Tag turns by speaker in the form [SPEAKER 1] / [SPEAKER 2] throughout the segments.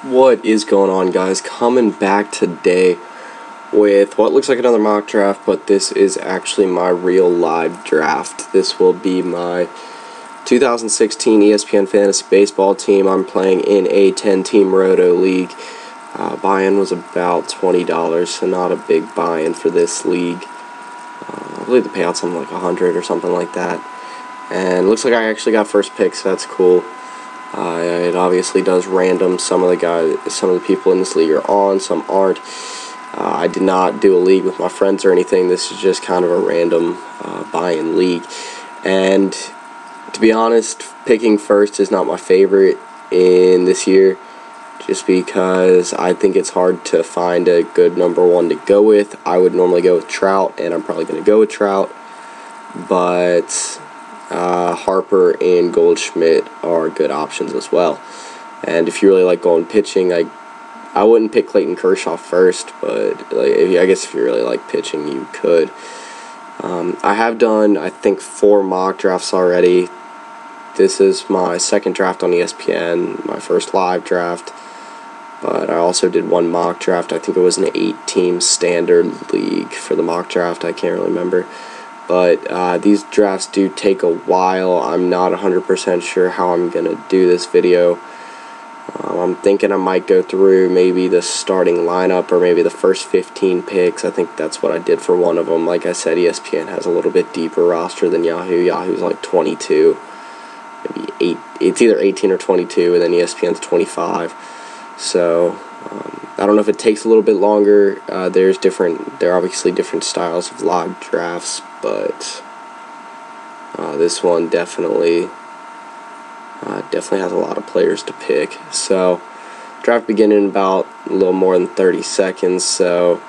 [SPEAKER 1] What is going on, guys? Coming back today with what looks like another mock draft, but this is actually my real live draft. This will be my 2016 ESPN Fantasy Baseball team. I'm playing in a 10-team Roto league. Buy-in was about $20, so not a big buy-in for this league. I believe the payout's something like $100 or something like that. And it looks like I actually got first pick, so that's cool. It obviously does random. Some of the people in this league are on, some aren't. I did not do a league with my friends or anything. This is just kind of a random buy-in league. And to be honest, picking first is not my favorite in this year, just because I think it's hard to find a good number one to go with. I would normally go with Trout, and I'm probably going to go with Trout, but Harper and Goldschmidt are good options as well. And if you really like going pitching, I wouldn't pick Clayton Kershaw first, but I guess if you really like pitching, you could. I have done, I think, 4 mock drafts already. This is my second draft on ESPN, my first live draft, but I also did 1 mock draft. I think it was an 8-team standard league for the mock draft. I can't really remember. But these drafts do take a while. I'm not 100% sure how I'm going to do this video. I'm thinking I might go through maybe the starting lineup or maybe the first 15 picks. I think that's what I did for one of them. Like I said, ESPN has a little bit deeper roster than Yahoo. Yahoo's like 22. Maybe 8. It's either 18 or 22, and then ESPN's 25. So I don't know if it takes a little bit longer. There are obviously different styles of live drafts, but this one definitely has a lot of players to pick. So draft beginning in about a little more than 30 seconds. So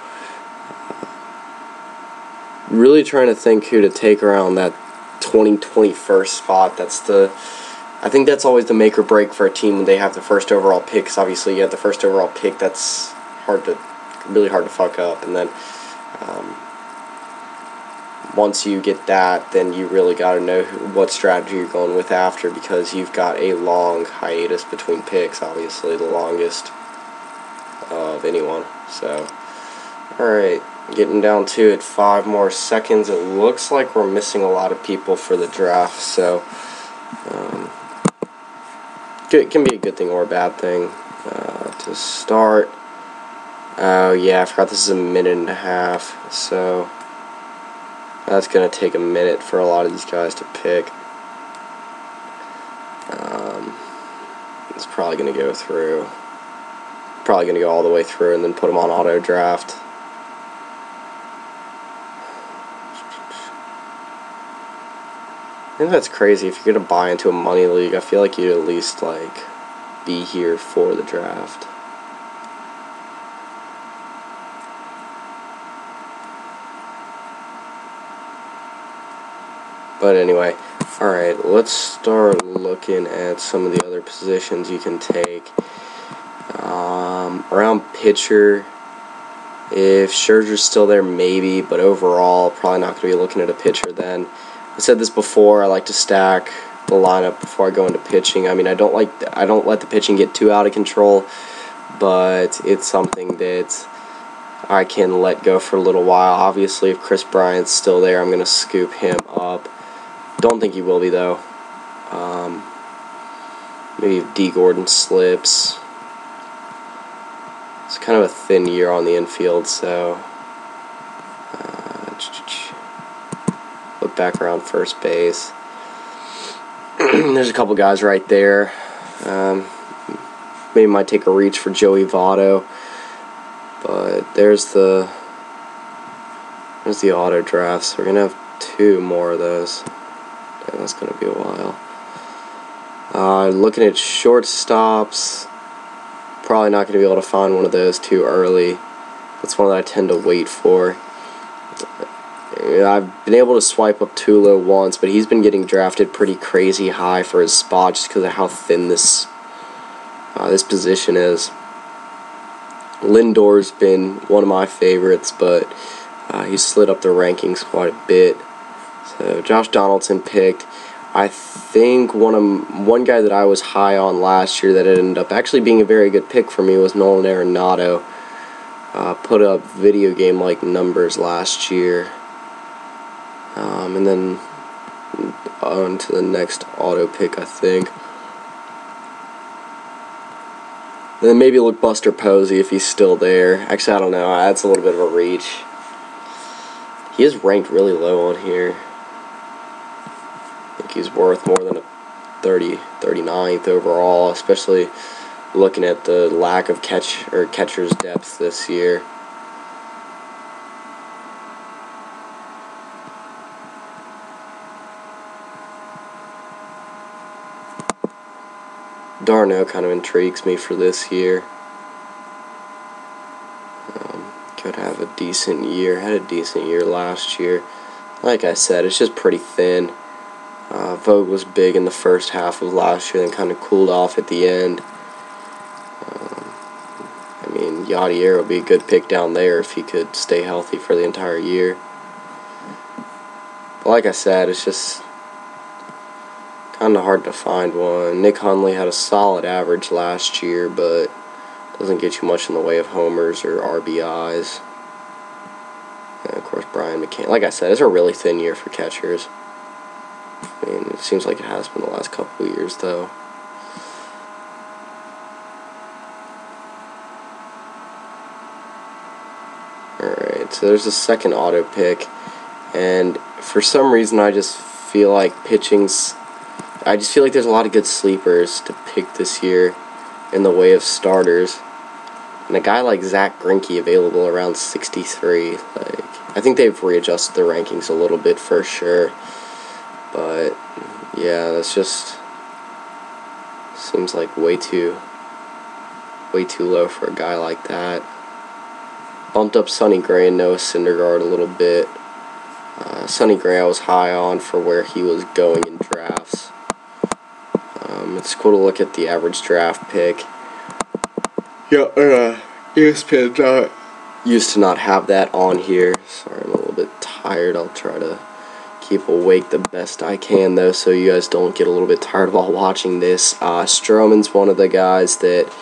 [SPEAKER 1] really trying to think who to take around that 20-21st spot. I think that's always the make or break for a team when they have the first overall pick, because obviously you have the first overall pick. That's really hard to fuck up. And then once you get that, then you really got to know what strategy you're going with after, because you've got a long hiatus between picks, obviously the longest of anyone. So, alright, getting down to it, 5 more seconds. It looks like we're missing a lot of people for the draft, so it can be a good thing or a bad thing. To start, oh yeah, I forgot this is a minute and a half, so that's going to take a minute for a lot of these guys to pick. It's probably going to go through. Probably going to go all the way through and then put them on auto draft. I think that's crazy. If you're going to buy into a money league, I feel like you'd at least be here for the draft. But anyway, alright, let's start looking at some of the other positions you can take. Around pitcher, if Scherzer's still there, maybe, but overall, probably not going to be looking at a pitcher then. I said this before, I like to stack the lineup before I go into pitching. I mean, I don't let the pitching get too out of control, but it's something that I can let go for a little while. Obviously, if Chris Bryant's still there, I'm going to scoop him up. Don't think he will be, though. Maybe if D. Gordon slips. It's kind of a thin year on the infield, so look back around first base. There's a couple guys right there. Maybe might take a reach for Joey Votto, but there's the auto drafts. We're gonna have 2 more of those. Damn, that's gonna be a while. Looking at shortstops, probably not gonna be able to find one of those too early. That's one that I tend to wait for. I've been able to swipe up Tulo once, but he's been getting drafted pretty crazy high for his spot just because of how thin this position is. Lindor's been one of my favorites, but he's slid up the rankings quite a bit. So Josh Donaldson picked. I think one guy that I was high on last year that ended up actually being a very good pick for me was Nolan Arenado. Put up video game-like numbers last year. And then on to the next auto pick, I think. And then maybe look Buster Posey if he's still there. Actually, I don't know. That's a little bit of a reach. He is ranked really low on here. I think he's worth more than a 39th overall, especially looking at the lack of catcher's depth this year. d'Arnaud kind of intrigues me for this year. Could have a decent year. Had a decent year last year. Like I said, it's just pretty thin. Vogt was big in the first half of last year, then kind of cooled off at the end. I mean, Yadier would be a good pick down there if he could stay healthy for the entire year. But like I said, it's just kind of hard to find one. Nick Hundley had a solid average last year, but doesn't get you much in the way of homers or RBIs. And of course, Brian McCann. Like I said, it's a really thin year for catchers. I mean, it seems like it has been the last couple of years, though. Alright, so there's a second auto pick. And for some reason, I just feel like I just feel like there's a lot of good sleepers to pick this year in the way of starters. And a guy like Zach Greinke available around 63. I think they've readjusted their rankings a little bit for sure. But yeah, that's just seems like way too low for a guy like that. Bumped up Sonny Gray and Noah Syndergaard a little bit. Sonny Gray I was high on for where he was going in drafts. It's cool to look at the average draft pick. Yeah, ESPN used to not have that on here. Sorry, I'm a little bit tired. I'll try to keep awake the best I can, though, so you guys don't get a little bit tired while watching this. Stroman's one of the guys that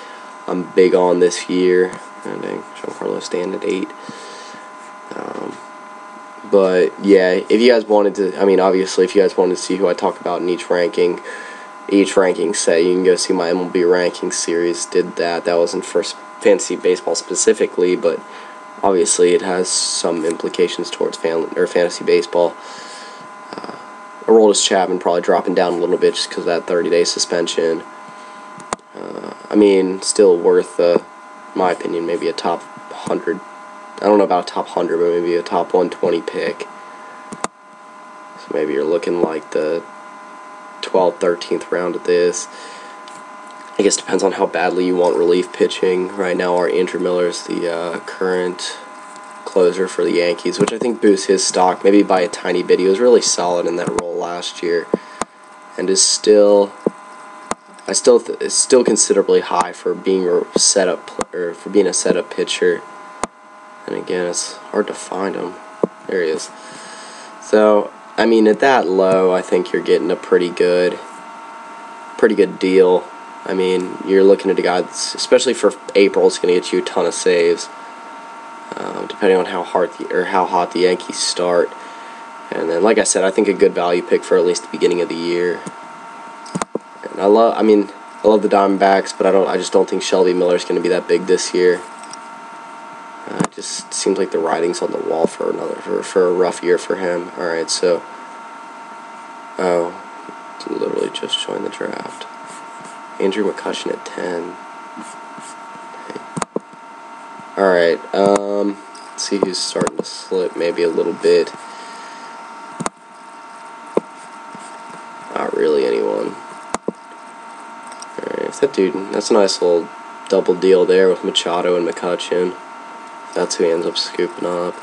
[SPEAKER 1] I'm big on this year. Oh, dang, Giancarlo Stanton at 8. But, yeah, if you guys wanted to, I mean, obviously, if you guys wanted to see who I talk about in each ranking set, you can go see my MLB ranking series. Did that. That wasn't for fantasy baseball specifically, but obviously it has some implications towards fantasy baseball. Aroldis Chapman probably dropping down a little bit just because of that 30-day suspension. I mean, still worth, in my opinion, maybe a top 100. I don't know about a top 100, but maybe a top 120 pick. So maybe you're looking like the 12th, 13th round of this. I guess it depends on how badly you want relief pitching. Right now, our Andrew Miller is the current closer for the Yankees, which I think boosts his stock maybe by a tiny bit. He was really solid in that role last year, and is still considerably high for being a setup pitcher. And again, it's hard to find him. There he is. So, I mean, at that low, I think you're getting a pretty good deal. I mean, you're looking at a guy that's, especially for April, is going to get you a ton of saves, depending on how hot the Yankees start. And then, like I said, I think a good value pick for at least the beginning of the year. And I love the Diamondbacks, but I just don't think Shelby Miller's going to be that big this year. It just seems like the writing's on the wall for a rough year for him. All right, so literally just joined the draft. Andrew McCutchen at 10. Okay. All right, let's see who's starting to slip maybe a little bit. Not really anyone. All right, if that dude, that's a nice little double deal there with Machado and McCutchen. That's who he ends up scooping up.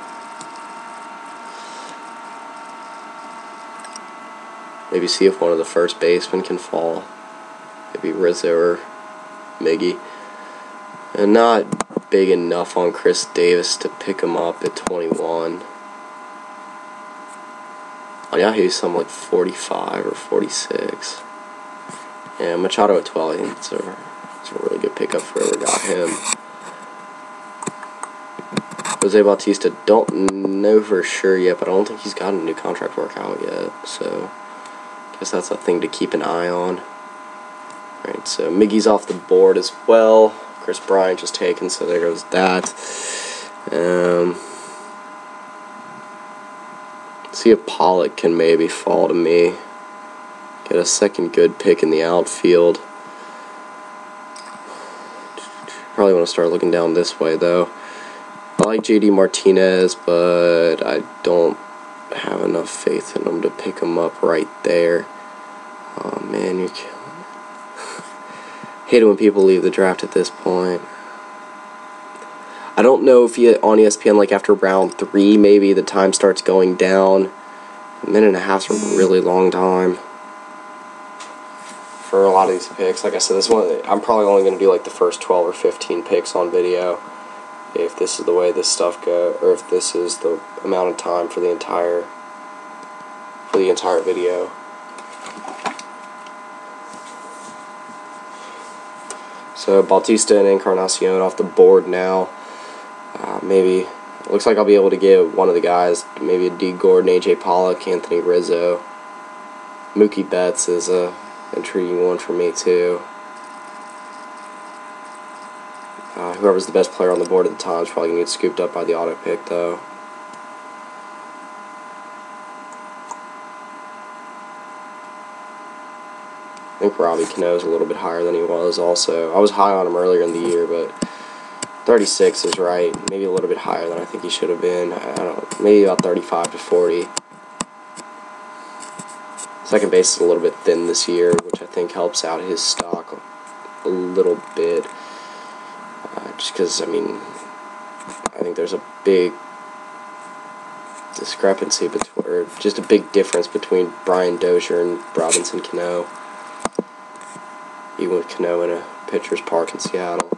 [SPEAKER 1] Maybe see if one of the first basemen can fall. Maybe Rizzo or Miggy. And not big enough on Chris Davis to pick him up at 21. On Yahoo, he's some like 45 or 46. And Machado at 12, I think it's a really good pickup for whoever got him. Jose Bautista, don't know for sure yet, but I don't think he's got a new contract work out yet. So, I guess that's a thing to keep an eye on. Alright, so Miggy's off the board as well. Chris Bryant just taken, so there goes that. See if Pollock can maybe fall to me. Get a second good pick in the outfield. Probably want to start looking down this way, though. I like JD Martinez, but I don't have enough faith in him to pick him up right there. Oh, man, you're killing me. Hate it when people leave the draft at this point. I don't know if on ESPN, like after round 3, maybe the time starts going down. A minute and a half's a really long time for a lot of these picks. Like I said, this one, I'm probably only going to do like the first 12 or 15 picks on video. If this is the way this stuff goes, or if this is the amount of time for the entire video. So Bautista and Encarnacion off the board now. Maybe looks like I'll be able to get one of the guys, maybe a D. Gordon, AJ Pollock, Anthony Rizzo. Mookie Betts is a intriguing one for me too. Whoever's the best player on the board at the time is probably going to get scooped up by the auto pick, though. I think Robbie Cano is a little bit higher than he was also. I was high on him earlier in the year, but 36 is right. Maybe a little bit higher than I think he should have been. I don't know, maybe about 35 to 40. Second base is a little bit thin this year, which I think helps out his stock a little bit. Just because, I mean, I think there's a big discrepancy between, or just a big difference between Brian Dozier and Robinson Cano. Even with Cano in a pitcher's park in Seattle.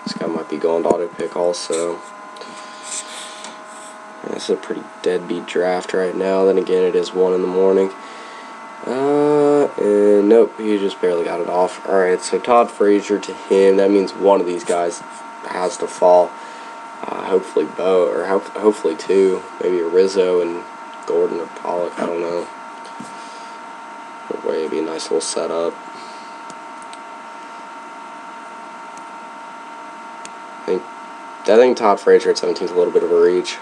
[SPEAKER 1] This guy might be going to auto pick also. This is a pretty deadbeat draft right now. Then again, it is 1 in the morning. And nope, he just barely got it off. Alright, so Todd Frazier to him. That means one of these guys has to fall. Hopefully Bo, or hopefully 2. Maybe a Rizzo and Gordon or Pollock. I don't know. It'd be a nice little setup. I think Todd Frazier at 17 is a little bit of a reach.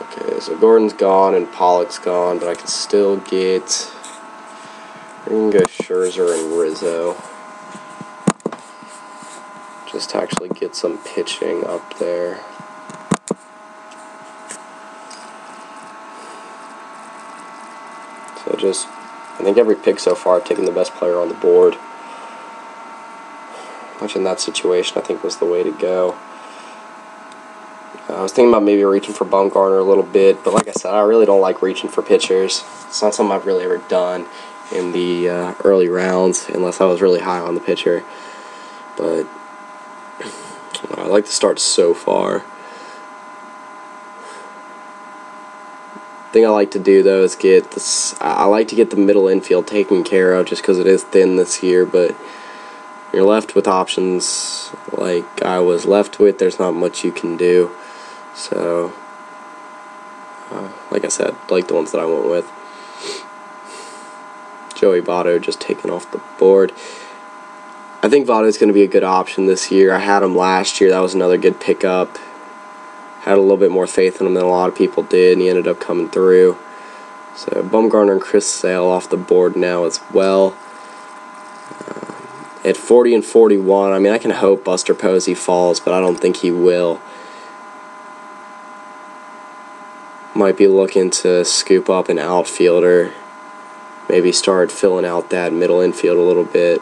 [SPEAKER 1] Okay, so Gordon's gone and Pollock's gone, but I can still get. We can go Scherzer and Rizzo. Just to actually get some pitching up there. So I think every pick so far I've taken the best player on the board. Which in that situation I think was the way to go. I was thinking about maybe reaching for Bumgarner a little bit, but like I said, I really don't like reaching for pitchers. It's not something I've really ever done in the early rounds, unless I was really high on the pitcher. But I like to start so far. Thing I like to do though is get this. I like to get the middle infield taken care of, just because it is thin this year. But you're left with options like I was left with. There's not much you can do. So, like I said, like the ones that I went with. Joey Votto just taken off the board. I think Votto's going to be a good option this year. I had him last year. That was another good pickup. Had a little bit more faith in him than a lot of people did, and he ended up coming through. So Bumgarner and Chris Sale off the board now as well. At 40 and 41, I mean, I can hope Buster Posey falls, but I don't think he will. Might be looking to scoop up an outfielder. Maybe start filling out that middle infield a little bit.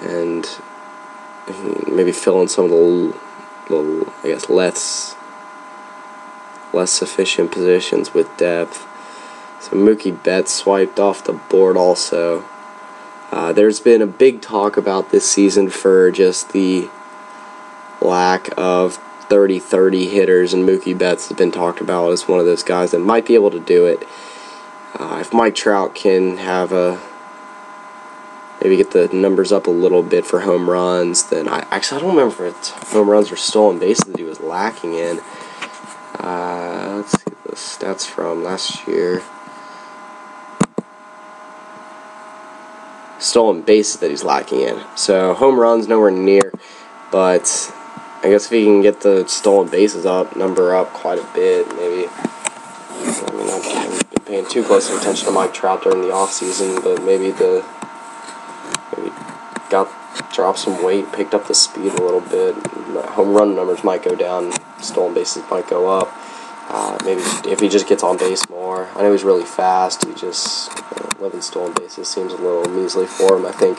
[SPEAKER 1] And maybe fill in some of the little, I guess, less sufficient positions with depth. So Mookie Betts swiped off the board also. There's been a big talk about this season for just the lack of 30-30 hitters, and Mookie Betts has been talked about as one of those guys that might be able to do it. If Mike Trout can have maybe get the numbers up a little bit for home runs, then I don't remember if it's home runs or stolen bases that he was lacking in. Let's see the stats from last year. Stolen bases that he's lacking in. So home runs nowhere near, but I guess if he can get the stolen bases number up quite a bit, maybe. I mean, I haven't been paying too close attention to Mike Trout during the offseason, but maybe dropped some weight, picked up the speed a little bit. Home run numbers might go down, stolen bases might go up. Maybe if he just gets on base more. I know he's really fast. He just 11 stolen bases seems a little measly for him. I think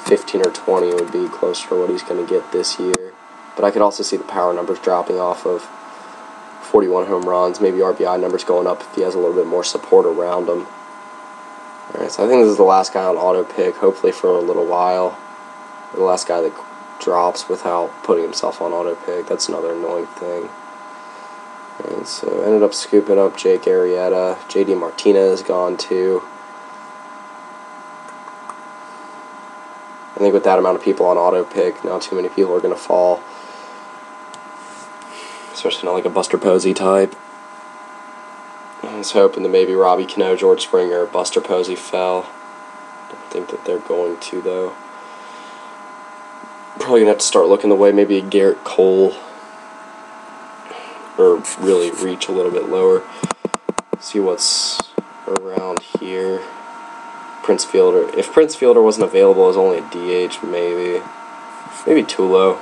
[SPEAKER 1] 15 or 20 would be closer to what he's going to get this year. But I could also see the power numbers dropping off of 41 home runs, maybe RBI numbers going up if he has a little bit more support around him. Alright, so I think this is the last guy on auto pick, hopefully for a little while. The last guy that drops without putting himself on auto pick. That's another annoying thing. And so ended up scooping up Jake Arrieta. JD Martinez gone too. I think with that amount of people on auto pick, not too many people are going to fall. Especially not like a Buster Posey type. I was hoping that maybe Robbie Cano, George Springer, Buster Posey fell. Don't think that they're going to, though. Probably going to have to start looking the way maybe a Garrett Cole, or really reach a little bit lower. See what's around here. Prince Fielder. If Prince Fielder wasn't available as only a DH, maybe Tulo.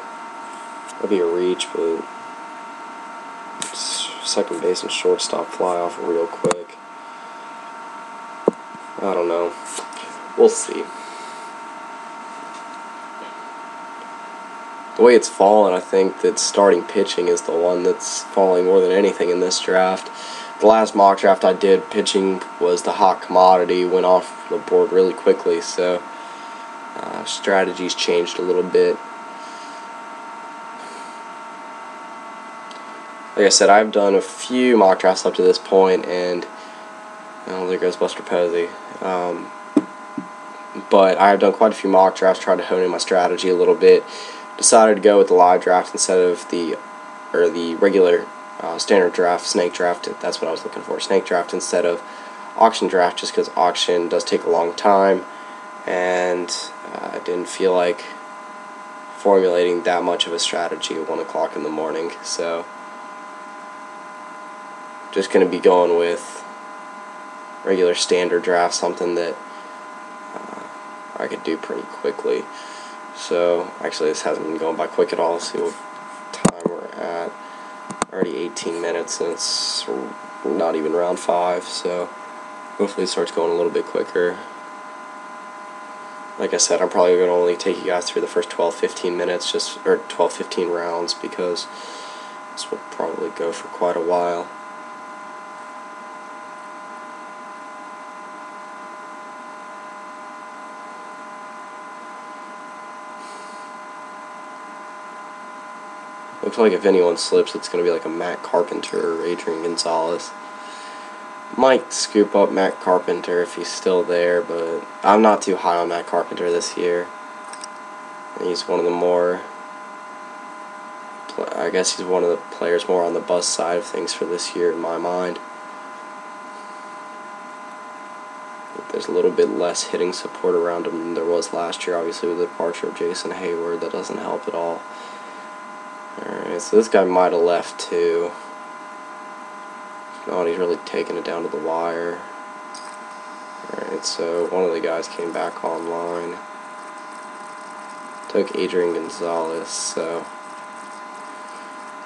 [SPEAKER 1] That'd be a reach, but second base and shortstop fly off real quick. I don't know. We'll see. The way it's fallen, I think that starting pitching is the one that's falling more than anything in this draft. The last mock draft I did, pitching was the hot commodity, went off the board really quickly, so strategies changed a little bit. Like I said, I've done a few mock drafts up to this point, and there goes Buster Posey. But I've done quite a few mock drafts, tried to hone in my strategy a little bit. Decided to go with the live draft instead of the regular standard draft, snake draft. That's what I was looking for, snake draft instead of auction draft, just because auction does take a long time, and I didn't feel like formulating that much of a strategy at 1 o'clock in the morning. So just going to be going with regular standard draft, something that I could do pretty quickly. So actually this hasn't been going by quick at all. Let's see what time we're at. Already 18 minutes and it's not even round 5, so hopefully it starts going a little bit quicker. Like I said, I'm probably going to only take you guys through the first 12-15 minutes, or 12-15 rounds, because this will probably go for quite a while. Looks like if anyone slips, it's going to be like a Matt Carpenter or Adrian Gonzalez. Might scoop up Matt Carpenter if he's still there, but I'm not too high on Matt Carpenter this year. He's one of the more, I guess he's one of the players more on the bust side of things for this year in my mind. There's a little bit less hitting support around him than there was last year, obviously with the departure of Jason Hayward. That doesn't help at all. Alright, so this guy might have left too. No, he's really taking it down to the wire. Alright, so one of the guys came back online. Took Adrian Gonzalez, so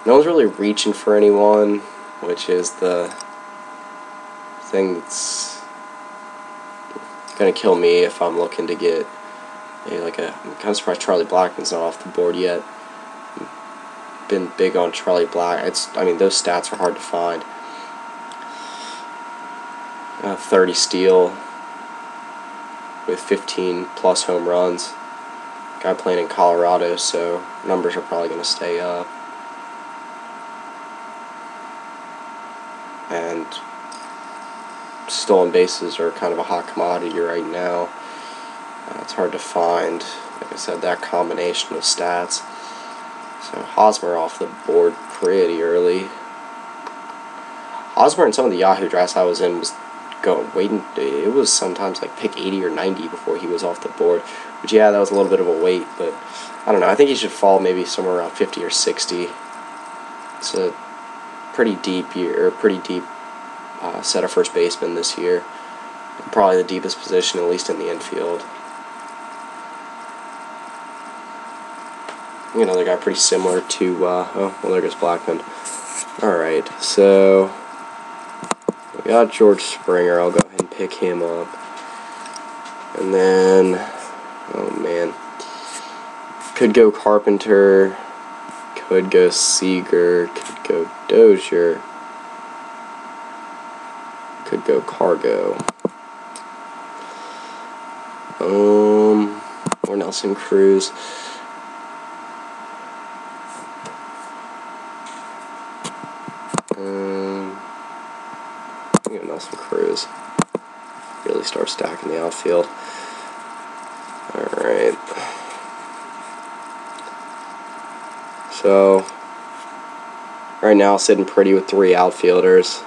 [SPEAKER 1] no one's really reaching for anyone, which is the thing that's gonna kill me if I'm looking to get I'm kind of surprised Charlie Blackmon's not off the board yet. Been big on Charlie Black. Those stats are hard to find. 30 steal, with 15 plus home runs. Guy playing in Colorado, so numbers are probably going to stay up. And stolen bases are kind of a hot commodity right now. It's hard to find, like I said, that combination of stats. So Hosmer off the board pretty early. Hosmer in some of the Yahoo drafts I was in was waiting. It was sometimes like pick 80 or 90 before he was off the board. Which, yeah, that was a little bit of a wait, but I don't know. I think he should fall maybe somewhere around 50 or 60. It's a pretty deep year, or pretty deep set of first basemen this year. Probably the deepest position, at least in the infield. Another guy pretty similar to, oh, well, there goes Blackman. Alright, so we got George Springer. I'll go ahead and pick him up. And then, oh man, could go Carpenter, could go Seager, could go Dozier, could go Cargo. Or Nelson Cruz. Nelson Cruz. Really start stacking the outfield. Alright. So, right now sitting pretty with 3 outfielders.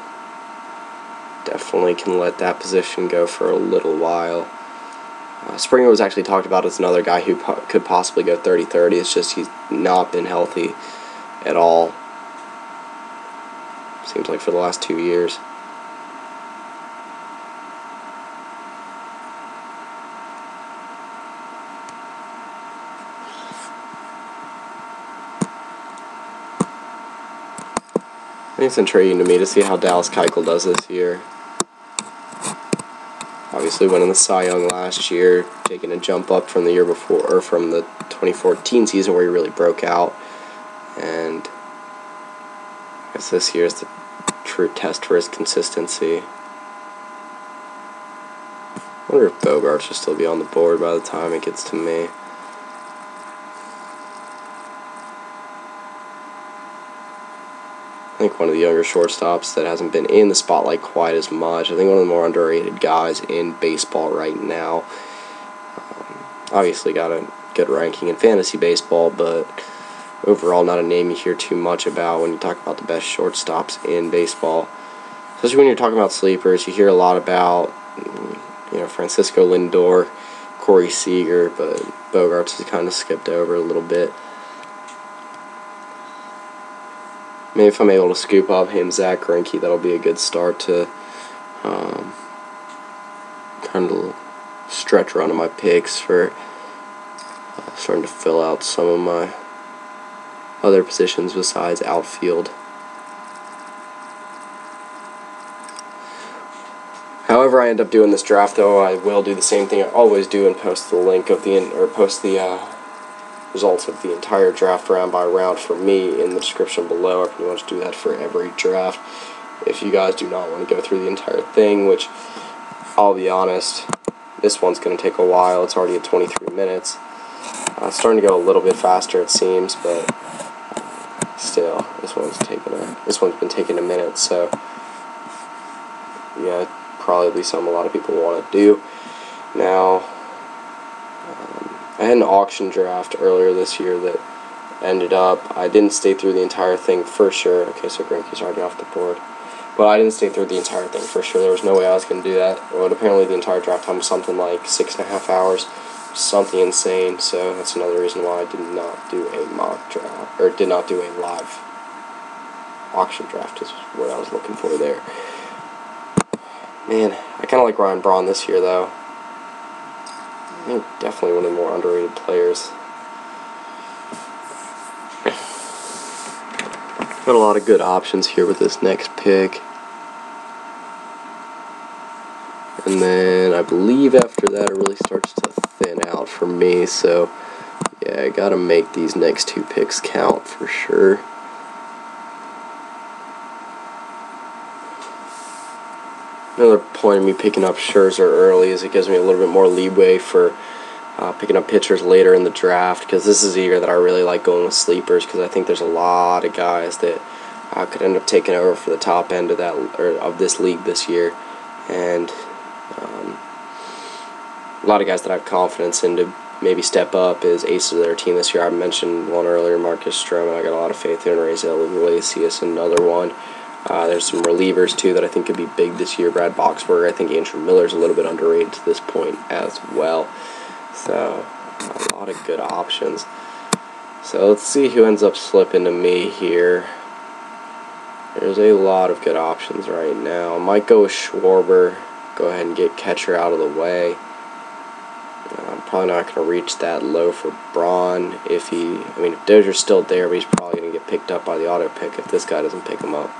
[SPEAKER 1] Definitely can let that position go for a little while. Springer was actually talked about as another guy who could possibly go 30-30. It's just he's not been healthy at all. Seems like for the last 2 years. I think it's intriguing to me to see how Dallas Keuchel does this year. Obviously winning the Cy Young last year, taking a jump up from the year before, or from the 2014 season where he really broke out. And I guess this year is the true test for his consistency. I wonder if Bogarts will still be on the board by the time it gets to me. I think one of the younger shortstops that hasn't been in the spotlight quite as much. I think one of the more underrated guys in baseball right now. Obviously got a good ranking in fantasy baseball, but overall not a name you hear too much about when you talk about the best shortstops in baseball. Especially when you're talking about sleepers, you hear a lot about, Francisco Lindor, Corey Seager, but Bogarts has kind of skipped over a little bit. Maybe if I'm able to scoop up him, Zach Greinke, that'll be a good start to kind of stretch run of my picks for starting to fill out some of my other positions besides outfield. However I end up doing this draft, though, I will do the same thing I always do and post the link of the results of the entire draft round by round for me in the description below if you want to do that for every draft. If you guys do not want to go through the entire thing, which I'll be honest, this one's going to take a while. It's already at 23 minutes. It's starting to go a little bit faster, it seems, but still, this one's been taking a minute. So yeah, probably something a lot of people want to do now. I had an auction draft earlier this year that ended up, I didn't stay through the entire thing for sure. Okay, so Greinke's already off the board. But I didn't stay through the entire thing for sure. There was no way I was going to do that. But apparently the entire draft time was something like 6.5 hours. Something insane. So that's another reason why I did not do a mock draft, or did not do a live auction draft is what I was looking for there. Man, I kind of like Ryan Braun this year, though. I think definitely one of the more underrated players. Got a lot of good options here with this next pick. And then I believe after that it really starts to thin out for me. So yeah, I gotta make these next 2 picks count for sure. Another point of me picking up Scherzer early is it gives me a little bit more leeway for picking up pitchers later in the draft, because this is a year that I really like going with sleepers, because I think there's a lot of guys that could end up taking over for the top end of that of this league this year, and a lot of guys that I have confidence in to maybe step up as aces of their team this year. I mentioned one earlier, Marcus Stroman. I got a lot of faith in. Raisel Iglesias, another one. There's some relievers too that I think could be big this year. Brad Boxberger. I think Andrew Miller's a little bit underrated to this point as well. So a lot of good options. So let's see who ends up slipping to me here. There's a lot of good options right now. I might go with Schwarber. Go ahead and get catcher out of the way. I'm probably not going to reach that low for Braun if Dozier's still there, but he's probably going to get picked up by the auto pick if this guy doesn't pick him up.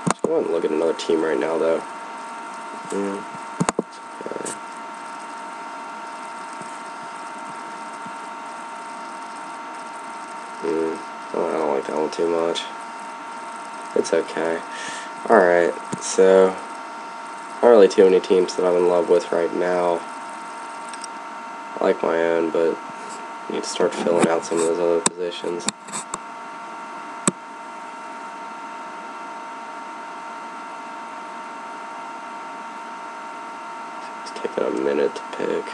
[SPEAKER 1] Let's go ahead and look at another team right now, though. Okay. Oh, I don't like that one too much. It's okay. Alright, so not really too many teams that I'm in love with right now. I like my own, but I need to start filling out some of those other positions. It's taking a minute to pick.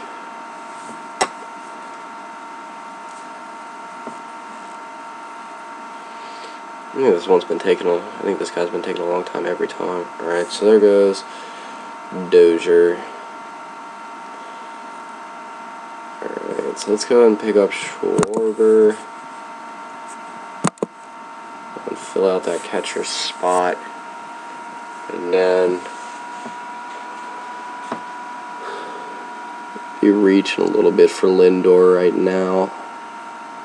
[SPEAKER 1] I think this guy's been taking a long time every time. Alright, so there goes Dozier. Alright, so let's go ahead and pick up Schwarber and fill out that catcher spot. And then be reaching a little bit for Lindor right now.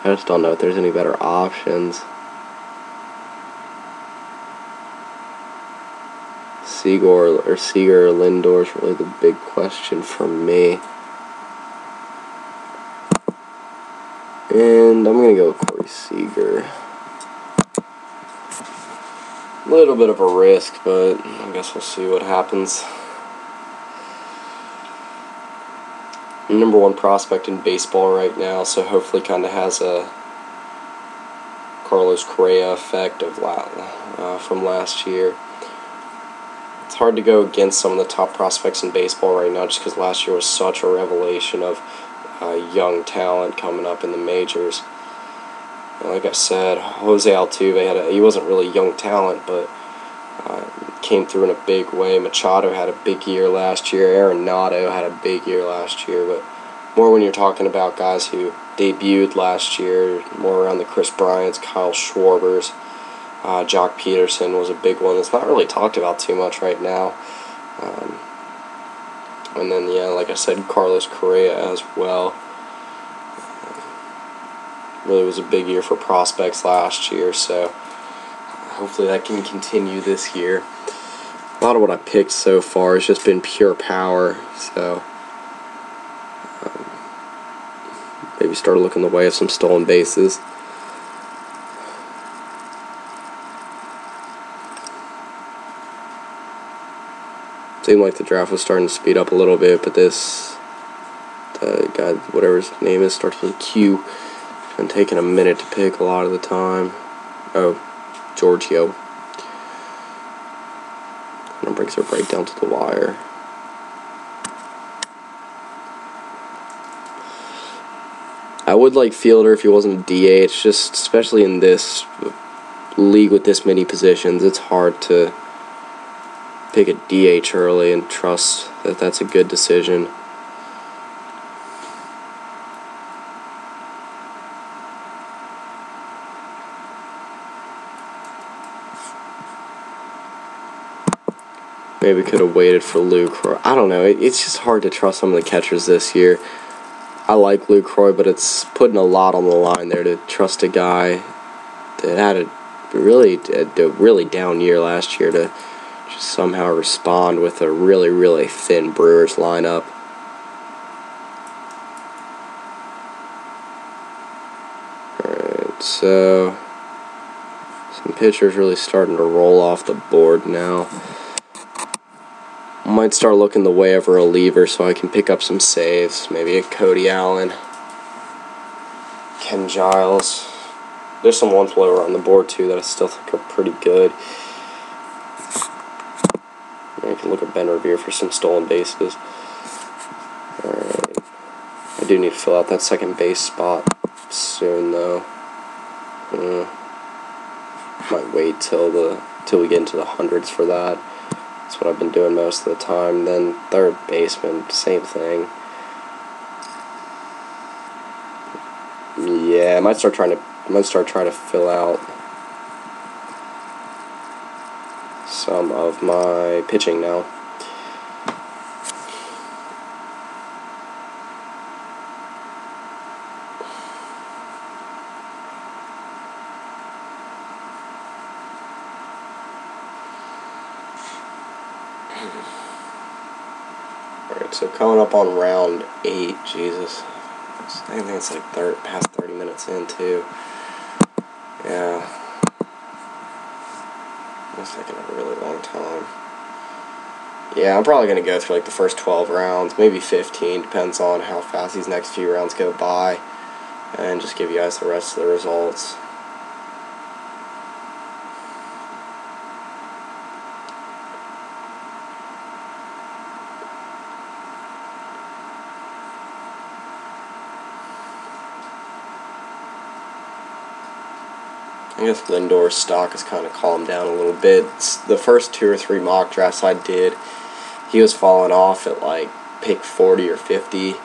[SPEAKER 1] I just don't know if there's any better options. Seager or Lindor is really the big question for me. And I'm going to go with Corey Seager. A little bit of a risk, but I guess we'll see what happens. Number one prospect in baseball right now, so hopefully kind of has a Carlos Correa effect of from last year. It's hard to go against some of the top prospects in baseball right now just because last year was such a revelation of young talent coming up in the majors. And like I said, Jose Altuve he wasn't really young talent, but came through in a big way. Machado had a big year last year. Arenado had a big year last year, but more when you're talking about guys who debuted last year, more around the Chris Bryants, Kyle Schwarbers. Joc Pederson was a big one that's not really talked about too much right now. And then, yeah, like I said, Carlos Correa as well. Really was a big year for prospects last year, so hopefully that can continue this year. A lot of what I picked so far has just been pure power, so maybe start looking the way of some stolen bases. Seemed like the draft was starting to speed up a little bit, but this guy, whatever his name is, starts with a Q. It's been taking a minute to pick a lot of the time. Oh, Giorgio. And brings it right down to the wire. I would like Fielder if he wasn't a DH, just especially in this league with this many positions, it's hard to pick a DH early and trust that that's a good decision. Maybe could have waited for Lucroy. I don't know. It's just hard to trust some of the catchers this year. I like Lucroy, but it's putting a lot on the line there to trust a guy that had a really down year last year to just somehow respond with a really, really thin Brewers lineup. Alright, so Some pitchers really starting to roll off the board now. I might start looking the way of a reliever so I can pick up some saves. Maybe a Cody Allen, Ken Giles. There's some ones lower on the board too that I still think are pretty good. I can look at Ben Revere for some stolen bases. Alright. I do need to fill out that second base spot soon though. Might wait till we get into the hundreds for that. That's what I've been doing most of the time. Then third baseman, same thing. Yeah, I might start trying to fill out some of my pitching now. Alright, so coming up on round 8, Jesus. I think it's like past 30 minutes in too. Yeah. It's taking a really long time. Yeah, I'm probably going to go through like the first 12 rounds, maybe 15, depends on how fast these next few rounds go by, and just give you guys the rest of the results. I guess Lindor's stock has kind of calmed down a little bit. The first 2 or 3 mock drafts I did, he was falling off at like pick 40 or 50.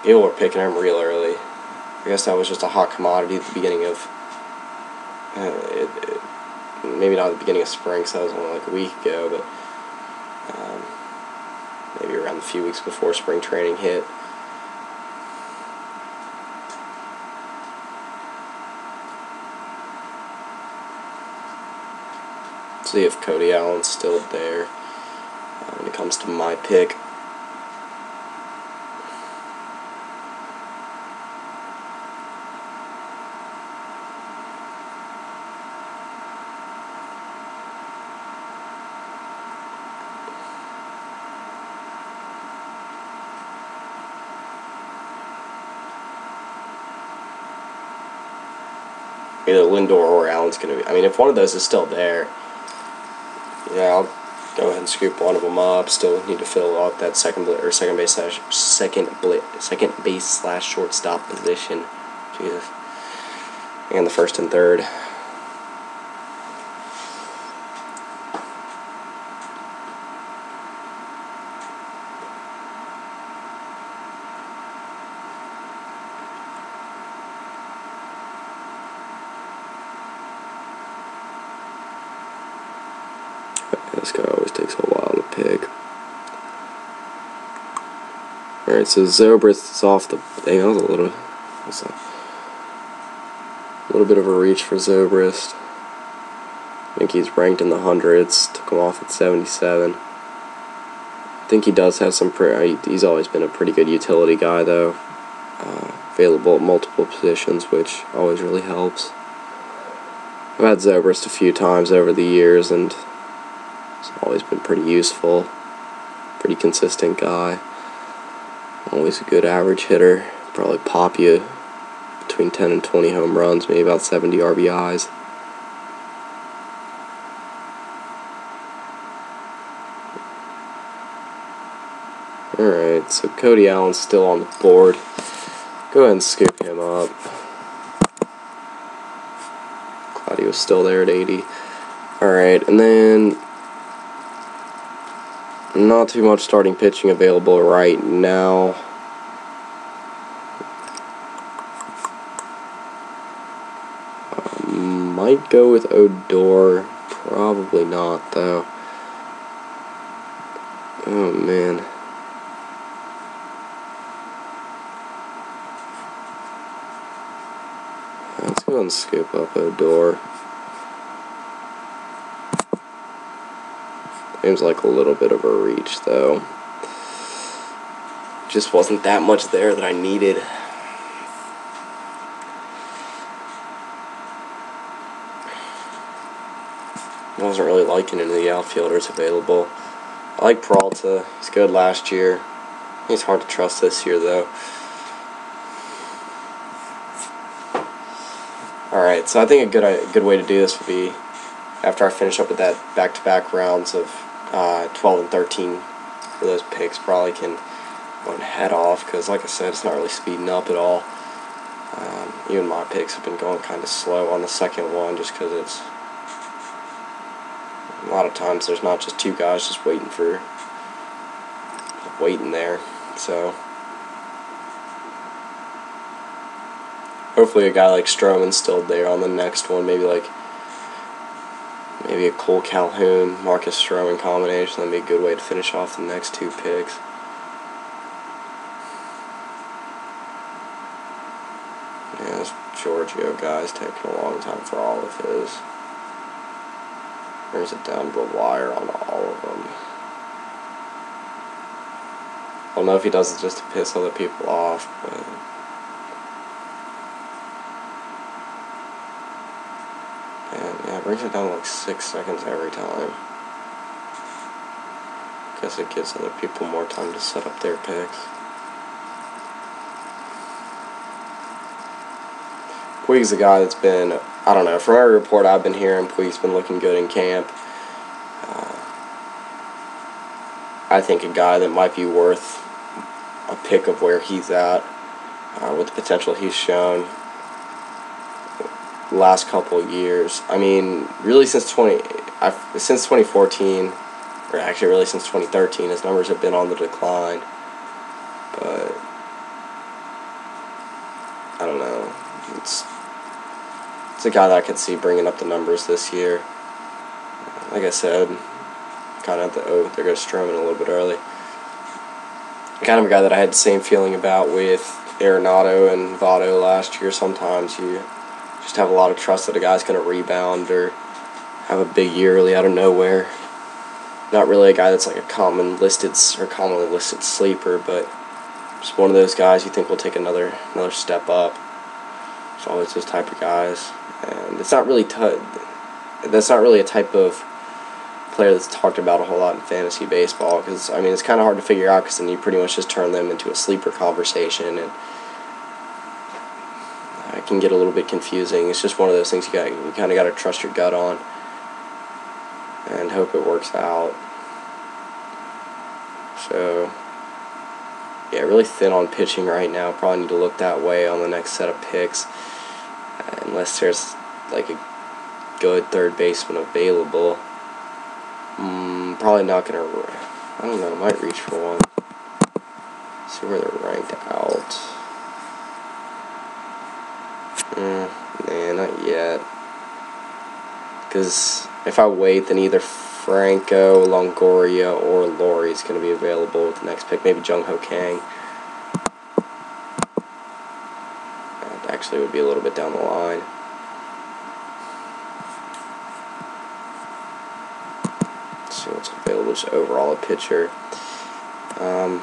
[SPEAKER 1] People were picking him real early. I guess that was just a hot commodity at the beginning of, maybe not at the beginning of spring, so that was only like a week ago, but maybe around a few weeks before spring training hit. See if Cody Allen's still there when it comes to my pick. Either Lindor or Allen's going to be. I mean, if one of those is still there, yeah, I'll go ahead and scoop one of them up. Still need to fill out that second base slash shortstop position. Jesus. And the first and third. This guy always takes a while to pick. Alright, so Zobrist is off the... Dang, that was a little bit of a reach for Zobrist. I think he's ranked in the hundreds. Took him off at 77. I think he does have some... He's always been a pretty good utility guy, though. Available at multiple positions, which always really helps. I've had Zobrist a few times over the years, and it's always been pretty useful. Pretty consistent guy. Always a good average hitter. Probably pop you between 10 and 20 home runs, maybe about 70 RBIs. Alright, so Cody Allen's still on the board. Go ahead and scoop him up. Glad he was still there at 80. Alright, and then not too much starting pitching available right now. Might go with Odor. Probably not, though. Oh, man. Let's go and scoop up Odor. Seems like a little bit of a reach, though. Just wasn't that much there that I needed. wasn't really liking any of the outfielders available. I like Peralta. He's good last year. He's hard to trust this year, though. Alright, so I think a good way to do this would be, after I finish up with that back-to-back rounds of 12 and 13 for those picks, probably can go and head off, because like I said, it's not really speeding up at all. Even my picks have been going kind of slow on the second one, just because it's a lot of times there's not just two guys just waiting there. So hopefully a guy like Stroman's still there on the next one. Maybe a Cole Calhoun, Marcus Stroman combination. That'd be a good way to finish off the next two picks. Yeah, this Giorgio guy's taking a long time for all of his. Brings it down to the wire on all of them. I don't know if he does it just to piss other people off, but yeah, it brings it down to like 6 seconds every time. Guess it gives other people more time to set up their picks. Puig's a guy that's been, I don't know, from every report I've been hearing, Puig's been looking good in camp. I think a guy that might be worth a pick of where he's at, with the potential he's shown the last couple of years. I mean, really since 2014, or actually really since 2013, his numbers have been on the decline. But I don't know. It's a guy that I could see bringing up the numbers this year. Like I said, kind of there goes Stroman a little bit early. Kind of a guy that I had the same feeling about with Arenado and Votto last year. Sometimes you just have a lot of trust that a guy's going to rebound or have a big year really out of nowhere. Not really a guy that's like a commonly listed sleeper, but just one of those guys you think will take another step up. It's always those type of guys, and it's not really that's not really a type of player that's talked about a whole lot in fantasy baseball, because I mean it's kind of hard to figure out, because then you pretty much just turn them into a sleeper conversation, and it can get a little bit confusing. It's just one of those things you kind of got to trust your gut on and hope it works out. So yeah, really thin on pitching right now. Probably need to look that way on the next set of picks, unless there's like a good third baseman available. Probably not gonna. I don't know. Might reach for one. See where they're ranked out. Nah, not yet. Because if I wait, then either Franco, Longoria, or Laurie is going to be available with the next pick. Maybe Jung Ho Kang. That actually would be a little bit down the line. Let's see what's available just overall a pitcher. Alright.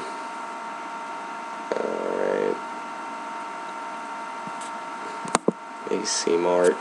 [SPEAKER 1] Maybe C-Mart.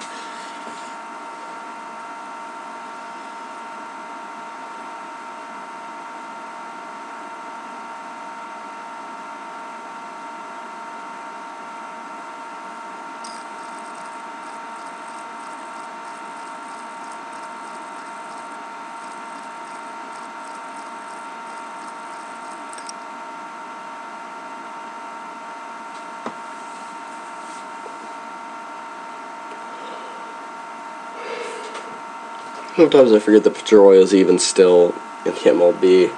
[SPEAKER 1] Sometimes I forget that Pedroia's even still in the MLB.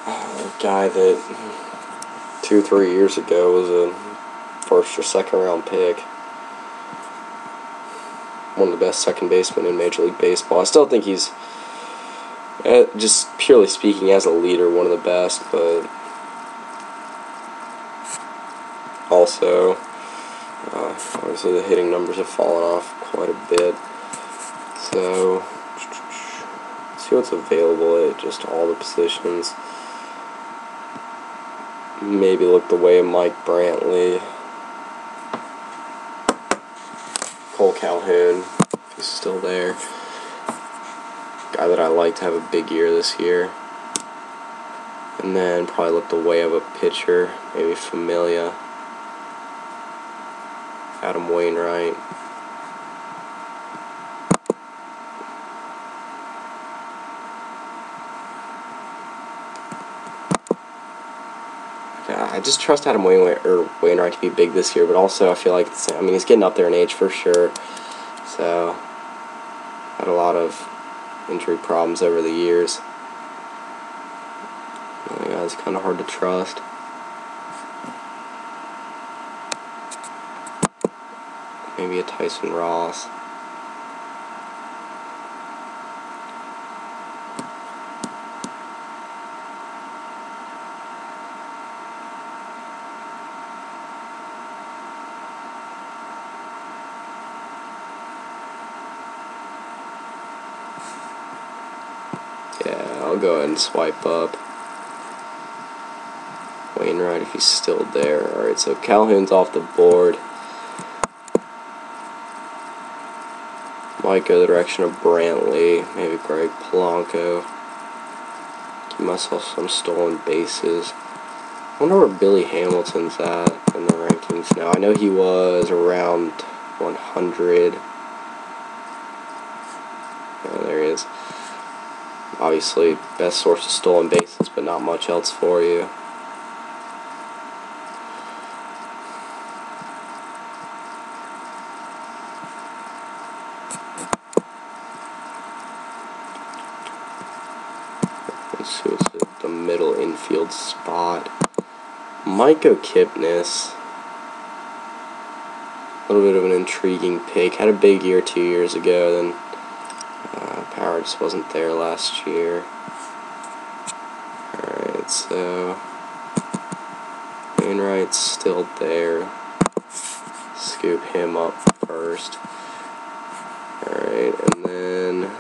[SPEAKER 1] A guy that 2-3 years ago was a first or second round pick. One of the best second basemen in Major League Baseball. I still think he's, just purely speaking as a leader, one of the best, but also obviously the hitting numbers have fallen off quite a bit. So, let's see what's available at just all the positions. Maybe look the way of Mike Brantley. Cole Calhoun, if he's still there. guy that I like to have a big year this year. And then probably look the way of a pitcher, maybe Familia, Adam Wainwright. I just trust Adam Wainwright to be big this year, but also I feel like he's getting up there in age for sure. So had a lot of injury problems over the years. That guy's kind of hard to trust. Maybe a Tyson Ross. Yeah, I'll go ahead and swipe up Wainwright if he's still there. Alright, so Calhoun's off the board. Might go the direction of Brantley, maybe Greg Polanco. Give myself some stolen bases. I wonder where Billy Hamilton's at in the rankings now. I know he was around 100. Yeah, there he is. Obviously, best source of stolen bases, but not much else for you. Let's see what's the middle infield spot. Might go Kipnis. A little bit of an intriguing pick. Had a big year 2 years ago, then power just wasn't there last year. Alright, so Wainwright's still there. Scoop him up first. Alright, and then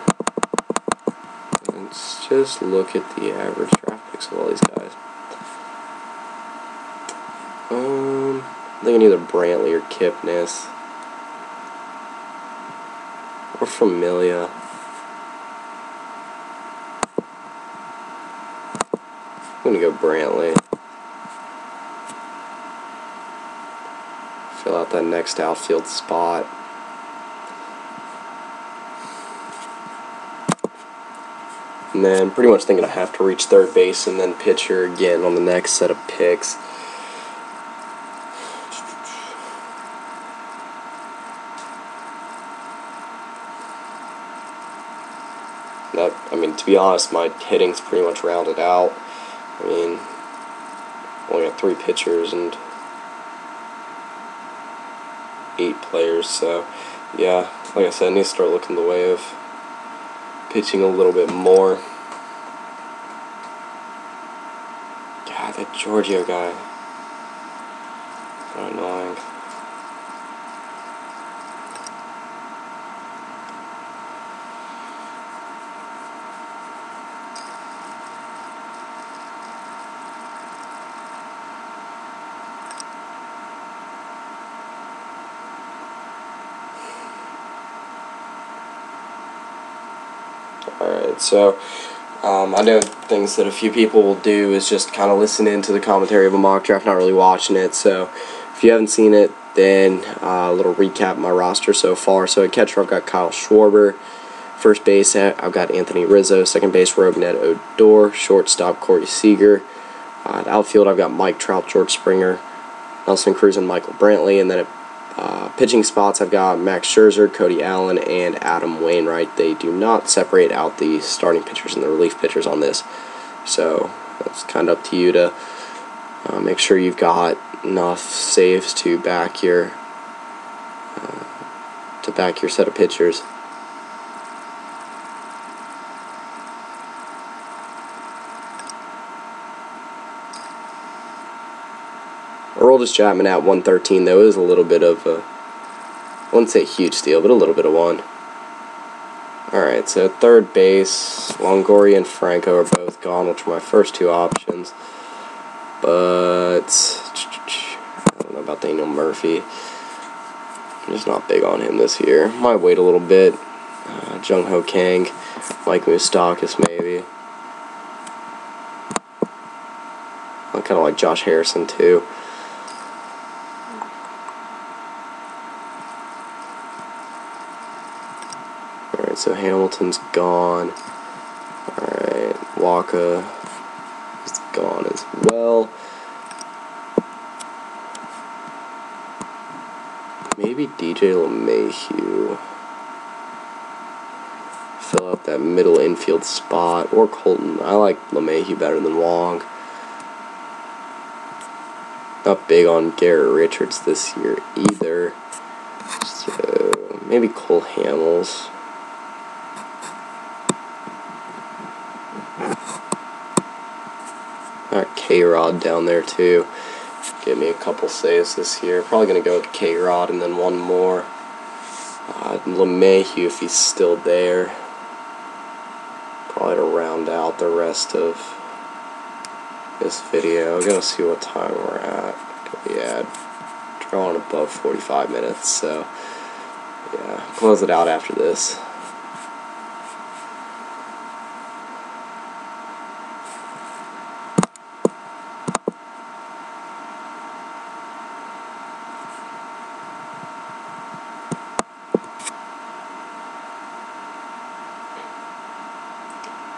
[SPEAKER 1] let's just look at the average draft picks of all these guys. I'm thinking either Brantley or Kipnis. Or Familia. I'm going to go Brantley. Fill out that next outfield spot. And then pretty much thinking I have to reach third base and then pitcher again on the next set of picks. To be honest, my hitting's pretty much rounded out. Only got 3 pitchers and 8 players, so yeah, like I said, I need to start looking the way of pitching a little bit more. God, that Giorgio guy. So annoying. Alright, so I know things that a few people will do is just kind of listen into the commentary of a mock draft, not really watching it. So if you haven't seen it, then a little recap of my roster so far. So at catcher, I've got Kyle Schwarber. First base, I've got Anthony Rizzo. Second base, Rougned Odor. Shortstop, Corey Seager. At outfield, I've got Mike Trout, George Springer, Nelson Cruz, and Michael Brantley. And then at pitching spots, I've got Max Scherzer, Cody Allen, and Adam Wainwright. They do not separate out the starting pitchers and the relief pitchers on this, so that's kind of up to you to make sure you've got enough saves to back your set of pitchers. Aroldis Chapman at 113, though, is a little bit of a, I wouldn't say huge steal, but a little bit of one. Alright, so third base, Longoria and Franco are both gone, which were my first 2 options. But I don't know about Daniel Murphy. I'm just not big on him this year. Might wait a little bit. Jung Ho Kang, Mike Moustakas maybe. I kind of like Josh Harrison too. Alright, so Hamilton's gone. Alright, Waka is gone as well. Maybe DJ LeMahieu. Fill out that middle infield spot. Or Colton. I like LeMahieu better than Wong. Not big on Garrett Richards this year either. So maybe Cole Hamels. Alright, K-Rod down there too. Give me a couple saves this year. Probably going to go with K-Rod and then one more. LeMahieu if he's still there. Probably to round out the rest of this video. I'm going to see what time we're at. Yeah, drawing above 45 minutes, so yeah, close it out after this.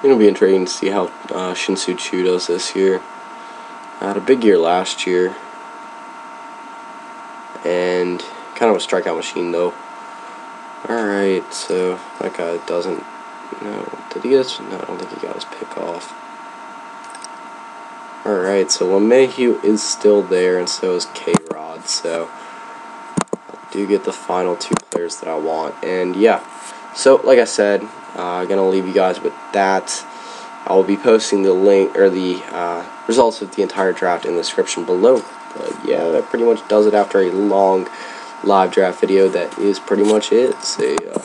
[SPEAKER 1] It'll be intriguing to see how Shin-Soo Choo does this year. Had a big year last year, and kind of a strikeout machine though. Alright, so that guy doesn't, did he get his, no, I don't think he got his pick off. Alright, so LeMahieu is still there, and so is K-Rod, so I do get the final two players that I want. And yeah, so like I said, I'm going to leave you guys with that. I will be posting the link, or the results of the entire draft in the description below. But yeah, that pretty much does it after a long live draft video. That is pretty much it. See ya.